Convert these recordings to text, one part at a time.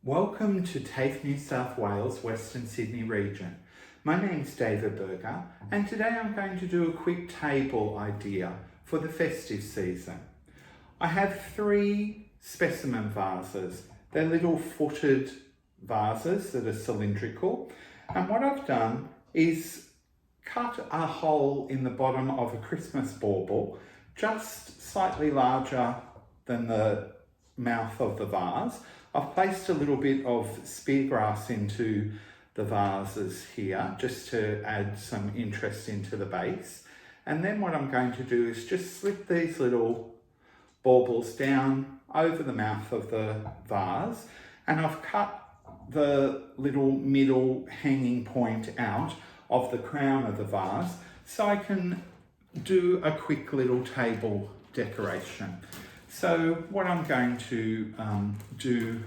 Welcome to Tafe, New South Wales, Western Sydney region. My name's David Berger and today I'm going to do a quick table idea for the festive season. I have 3 specimen vases. They're little footed vases that are cylindrical, and what I've done is cut a hole in the bottom of a Christmas bauble just slightly larger than the mouth of the vase. I've placed a little bit of speargrass into the vases here just to add some interest into the base. And then what I'm going to do is just slip these little baubles down over the mouth of the vase, and I've cut the little middle hanging point out of the crown of the vase so I can do a quick little table decoration. So what I'm going to do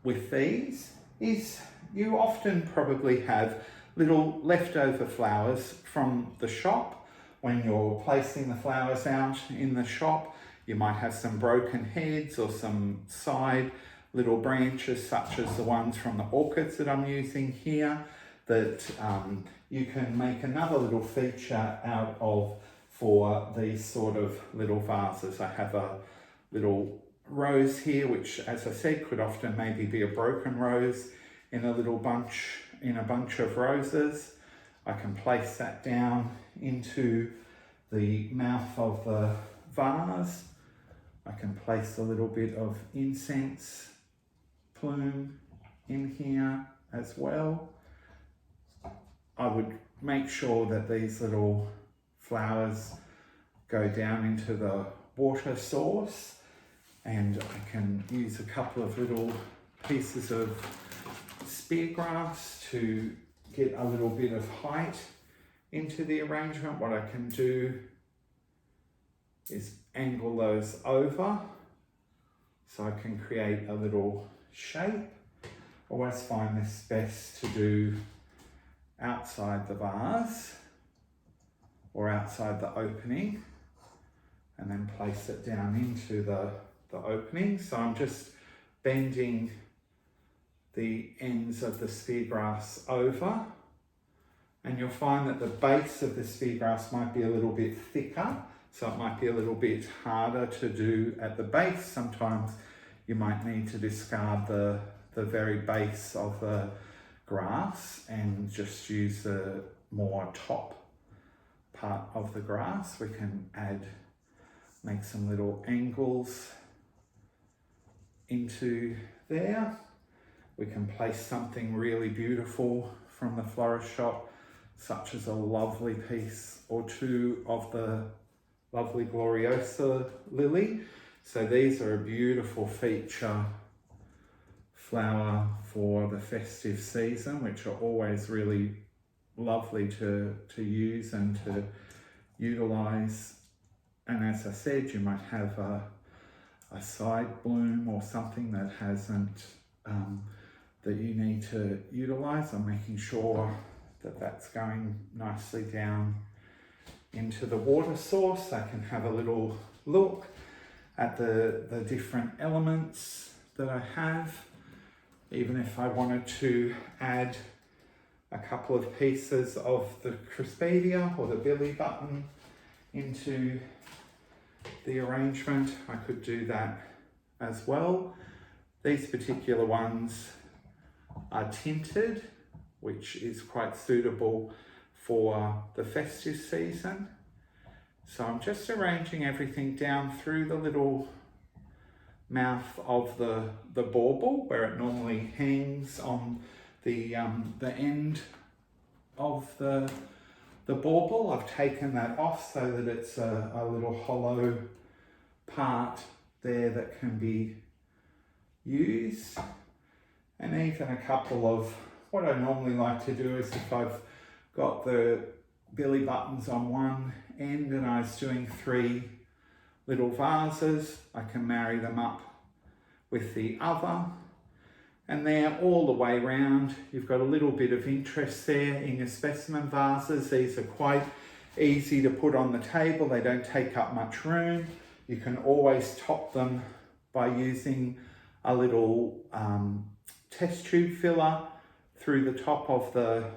with these is you often probably have little leftover flowers from the shop. When you're placing the flowers out in the shop, you might have some broken heads or some side little branches such as the ones from the orchids that I'm using here that you can make another little feature out of for these sort of little vases. I have a little rose here, which, as I said, could often maybe be a broken rose in a little bunch, in a bunch of roses. I can place that down into the mouth of the vase. I can place a little bit of incense plume in here as well. I would make sure that these little flowers go down into the water source, and I can use a couple of little pieces of speargrass to get a little bit of height into the arrangement. What I can do is angle those over so I can create a little shape. Always find this best to do outside the vase or outside the opening, and then place it down into the opening. So I'm just bending the ends of the speargrass over, and you'll find that the base of the speargrass might be a little bit thicker, so it might be a little bit harder to do at the base. Sometimes you might need to discard the very base of the grass and just use the more top part of the grass. We can make some little angles into there. We can place something really beautiful from the florist shop, such as a lovely piece or two of the lovely Gloriosa lily. So these are a beautiful feature flower for the festive season, which are always really lovely to use and to utilize. And as I said, you might have a side bloom or something that hasn't, that you need to utilize. I'm making sure that that's going nicely down into the water source. I can have a little look at the different elements that I have. Even if I wanted to add a couple of pieces of the crispedia or the billy button into the arrangement, I could do that as well. These particular ones are tinted, which is quite suitable for the festive season. So I'm just arranging everything down through the little mouth of the bauble where it normally hangs on the end of the bauble. I've taken that off so that it's a little hollow part there that can be used. And even a couple of, what I normally like to do is if I've got the billy buttons on one end and I was doing 3 little vases, I can marry them up with the other. And there, all the way round, you've got a little bit of interest there in your specimen vases. These are quite easy to put on the table. They don't take up much room. You can always top them by using a little test tube filler through the top of the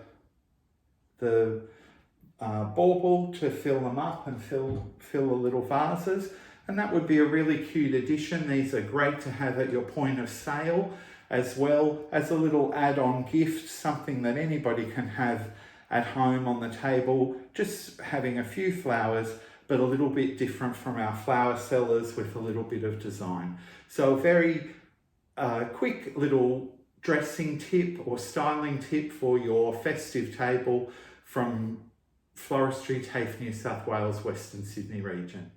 bauble to fill them up and fill the little vases, and that would be a really cute addition. These are great to have at your point of sale, as well as a little add-on gift, something that anybody can have at home on the table, just having a few flowers but a little bit different from our flower sellers with a little bit of design. So a very quick little dressing tip or styling tip for your festive table from Floristry, Tafe, New South Wales, Western Sydney region.